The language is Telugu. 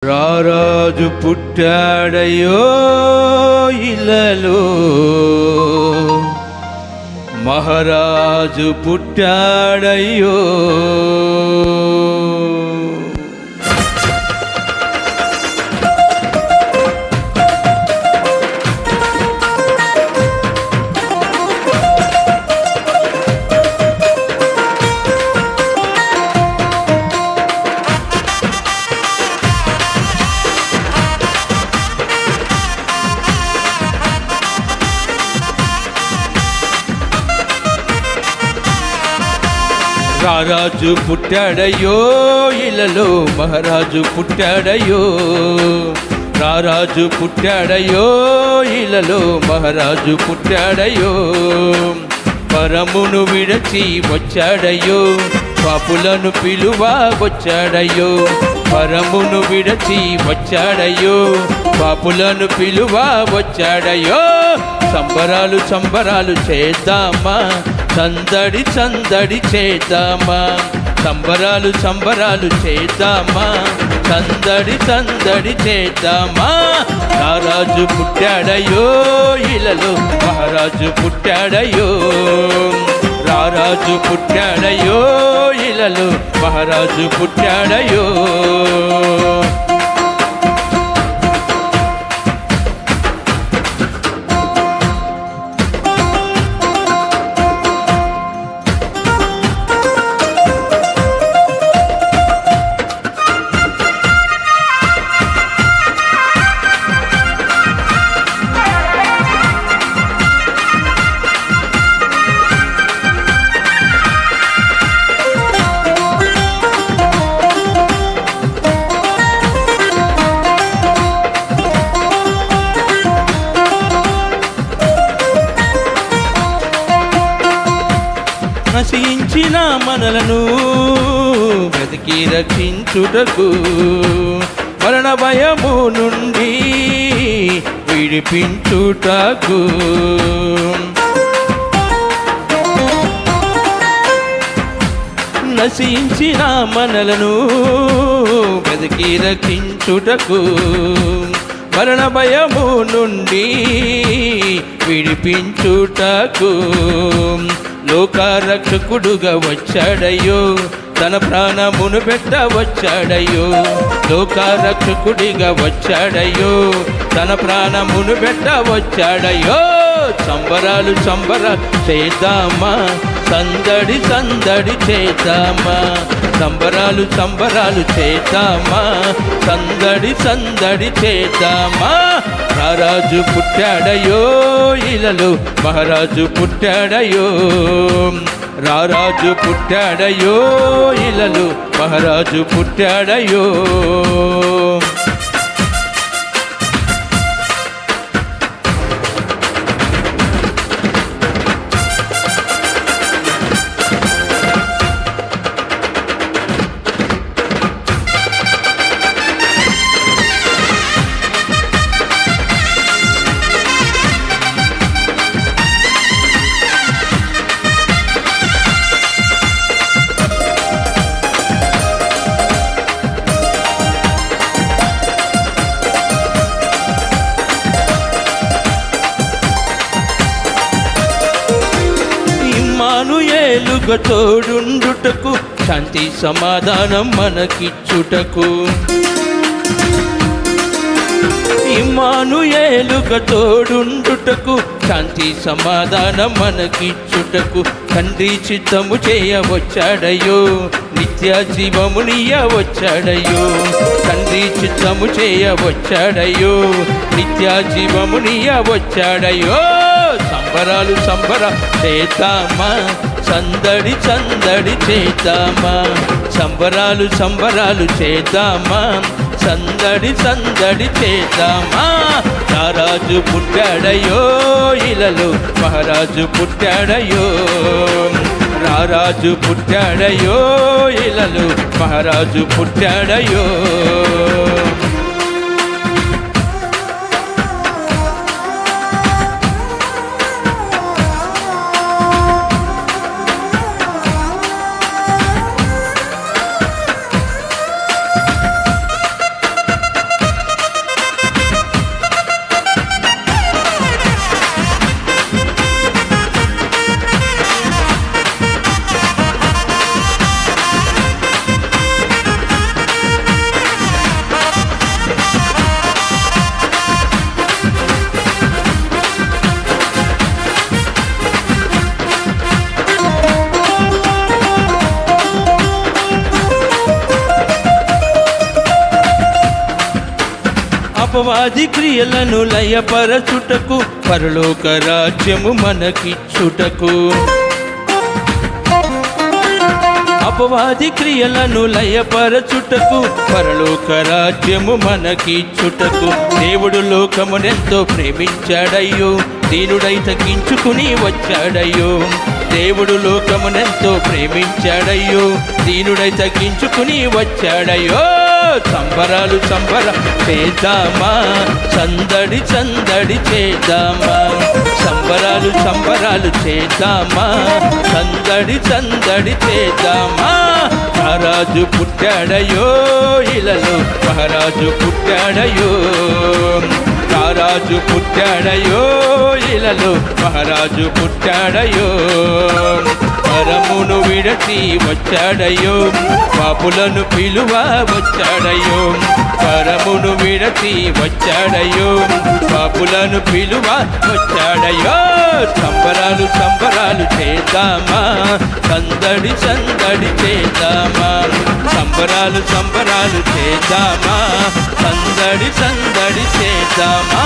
రారాజు పుట్టాడయ్యో ఇలలో, మహారాజు పుట్టాడయ్యో. రారాజు పుట్టాడయ్యో ఇలలో, మహారాజు పుట్టాడయ్యో. రారాజు పుట్టాడయ్యో ఇలలో, మహారాజు పుట్టాడయ్యో. పరమును విడచి వచ్చాడయ్యో, పాపులను పిలువ వచ్చాడయ్యో. పరమును విడచి వచ్చాడయ్యో, పాపులను పిలువ వచ్చాడయ్యో. సంబరాలు సంబరాలు చేద్దామా, సందడి సందడి చేద్దామా. సంబరాలు సంబరాలు చేద్దామా, సందడి సందడి చేద్దామా. రారాజు పుట్టాడయ్యో ఇలలో, మహారాజు పుట్టాడయ్యో. రారాజు పుట్టాడయ్యో ఇలలో, మహారాజు పుట్టాడయ్యో. నశించిన మనలను బ్రతికి రక్షించుటకు, మరణ భయము నుండి విడిపించుటకు. నశించిన మనలను బ్రతికి రక్షించుటకు, మరణ భయము నుండి విడిపించుటకు. లోకరక్షకుడుగా వచ్చాడయ్యో, తన ప్రాణమును పెట్ట వచ్చాడయ్యో. లోకరక్షకుడిగా వచ్చాడయ్యో, తన ప్రాణమును పెట్ట వచ్చాడయ్యో. సంబరాలు సంబరాలు చేద్దామా, సందడి సందడి చేద్దామా. సంబరాలు సంబరాలు చేద్దామా, సందడి సందడి చేద్దామా. రారాజు పుట్టాడయ్యో ఇలలో, మహారాజు పుట్టాడయ్యో. రారాజు పుట్టాడయ్యో ఇలలో, మహారాజు పుట్టాడయ్యో. ఇమ్మానుయేలుగా తోడుండుటకు, శాంతి సమాధానం మనకిచ్చుటకు. ఇమ్మానుయేలుగా తోడుండుటకు, శాంతి సమాధానం మనకిచ్చుటకు. తండ్రి చిత్తము చేయవచ్చాడయ్యో, నిత్య జీవమునియ వచ్చాడయ్యో. తండ్రి చిత్తము చేయవచ్చాడయ్యో, నిత్య జీవమునియ వచ్చాడయ్యో. సంబరాలు సంబరా చేద్దామా, సందడి సందడి చేద్దామా. సంబరాలు సంబరాలు చేద్దామా, సందడి సందడి చేద్దామా. రారాజు పుట్టాడయ్యో ఇలలో, మహారాజు పుట్టాడయ్యో. రారాజు పుట్టాడయ్యో ఇలలో, మహారాజు పుట్టాడయ్యో. అపవాది క్రియలను లయపరచుటకు పరలోక రాజ్యము మనకిచ్చుటకు అపవాది క్రియలను లయపరచుటకు పరలోక రాజ్యము మనకిచ్చుటకు దేవుడు లోకమునెంతో ప్రేమించాడయ్యో దీనుడై తగ్గించుకుని వచ్చాడయ్యో దేవుడు లోకమునెంతో ప్రేమించాడయ్యో దీనుడై తగ్గించుకుని వచ్చాడయ్యో సంబరాలు చేద్దామా సందడి చేద్దామా సంబరాలు చేద్దామా సందడి చేద్దామా మహారాజు పుట్టాడయో ఇలలో మహారాజు పుట్టాడయో రారాజు పుట్టాడయో ఇలలో మహారాజు పుట్టాడయో పరమును విడచి వచ్చాడయో పాపులను పిలువ వచ్చాడయో పరమును విడచి వచ్చాడయో పాపులను పిలువ వచ్చాడయో సంబరాలు చేద్దామా సందడి చేద్దామా సంబరాలు చేద్దామా సందడి చేద్దామా